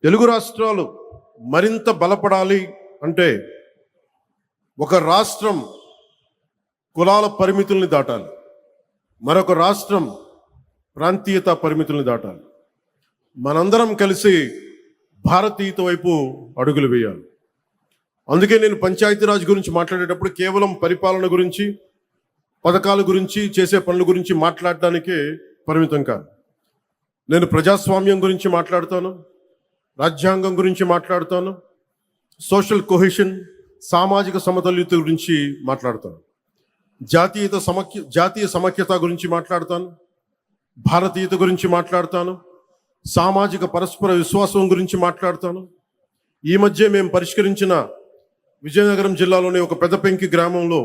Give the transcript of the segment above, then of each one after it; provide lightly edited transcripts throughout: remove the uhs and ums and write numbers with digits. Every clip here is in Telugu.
తెలుగు రాష్ట్రాలు మరింత బలపడాలి అంటే ఒక రాష్ట్రం కులాల పరిమితుల్ని దాటాలి, మరొక రాష్ట్రం ప్రాంతీయత పరిమితుల్ని దాటాలి. మనందరం కలిసి భారతీయత వైపు అడుగులు వేయాలి. అందుకే నేను పంచాయతీరాజ్ గురించి మాట్లాడేటప్పుడు కేవలం పరిపాలన గురించి, పథకాల గురించి, చేసే పనుల గురించి మాట్లాడడానికే పరిమితం కాదు. నేను ప్రజాస్వామ్యం గురించి మాట్లాడతాను, రాజ్యాంగం గురించి మాట్లాడతాను, సోషల్ కొహెషన్, సామాజిక సమతుల్యత గురించి మాట్లాడతాను, జాతీయ సమైక్యత గురించి మాట్లాడతాను, భారతీయత గురించి మాట్లాడతాను, సామాజిక పరస్పర విశ్వాసం గురించి మాట్లాడతాను. ఈ మధ్య మేము పరిష్కరించిన విజయనగరం జిల్లాలోని ఒక పెద్దపెంకి గ్రామంలో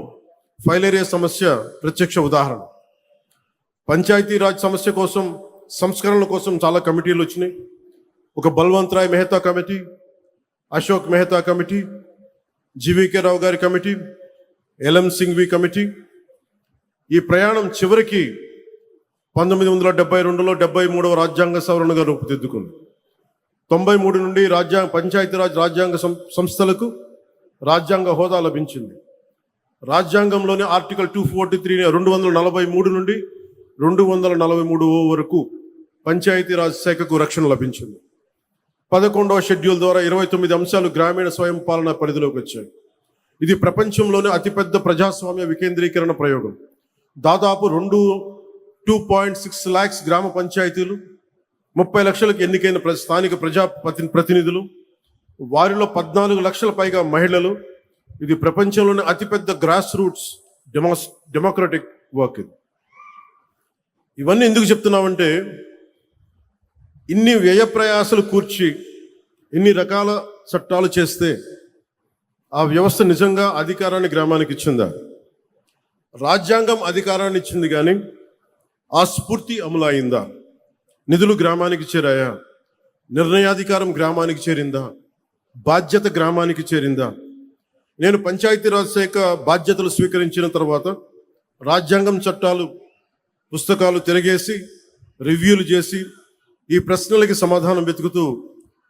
ఫైలేరియా సమస్య ప్రత్యక్ష ఉదాహరణ. పంచాయతీరాజ్ సమస్య కోసం, సంస్కరణల కోసం చాలా కమిటీలు వచ్చినాయి. ఒక Balwant Rai Mehta committee, Ashok Mehta committee, GVK Rao గారి కమిటీ, ఎల్ఎం సింఘ్వి కమిటీ. ఈ ప్రయాణం చివరికి 1972లో 73వ రాజ్యాంగ సవరణగా రూపుదిద్దుకుంది. 93 నుండి పంచాయతీరాజ్ రాజ్యాంగ సంస్థలకు రాజ్యాంగ హోదా లభించింది. రాజ్యాంగంలోని ఆర్టికల్ 243 243 నుండి 243 వరకు పంచాయతీరాజ్ శాఖకు రక్షణ లభించింది. 11వ షెడ్యూల్ ద్వారా 29 అంశాలు గ్రామీణ స్వయం పాలన పరిధిలోకి వచ్చాయి. ఇది ప్రపంచంలోనే అతిపెద్ద ప్రజాస్వామ్య వికేంద్రీకరణ ప్రయోగం. దాదాపు 2.6 lakhs గ్రామ పంచాయతీలు, 30 లక్షలకు ఎన్నికైన స్థానిక ప్రతినిధులు, వారిలో 14 లక్షల పైగా మహిళలు. ఇది ప్రపంచంలోనే అతిపెద్ద గ్రాస్ రూట్స్ డెమోక్రటిక్ వర్క్. ఇవన్నీ ఎందుకు చెప్తున్నామంటే, ఇన్ని వ్యయ ప్రయాసలు కూర్చి ఇన్ని రకాల చట్టాలు చేస్తే ఆ వ్యవస్థ నిజంగా అధికారాన్ని గ్రామానికి ఇచ్చిందా? రాజ్యాంగం అధికారాన్ని ఇచ్చింది, కానీ ఆ స్ఫూర్తి అమలు అయిందా? నిధులు గ్రామానికి చేరాయా? నిర్ణయాధికారం గ్రామానికి చేరిందా? బాధ్యత గ్రామానికి చేరిందా? నేను పంచాయతీరాజ్ శాఖ బాధ్యతలు స్వీకరించిన తర్వాత రాజ్యాంగం చట్టాలు పుస్తకాలు తిరగేసి రివ్యూలు చేసి ఈ ప్రశ్నలకి సమాధానం వెతుకుతూ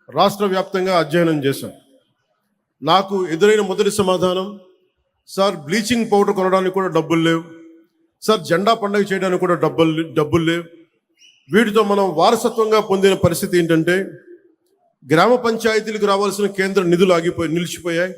రాష్ట్ర వ్యాప్తంగా అధ్యయనం చేశాను. నాకు ఎదురైన మొదటి సమాధానం, సార్ బ్లీచింగ్ పౌడర్ కొనడానికి కూడా డబ్బులు లేవు, సార్ జెండా పండుగ చేయడానికి కూడా డబ్బులు లేవు. వీటితో మనం వారసత్వంగా పొందిన పరిస్థితి ఏంటంటే, గ్రామ పంచాయతీలకు రావాల్సిన కేంద్ర నిధులు నిలిచిపోయాయి.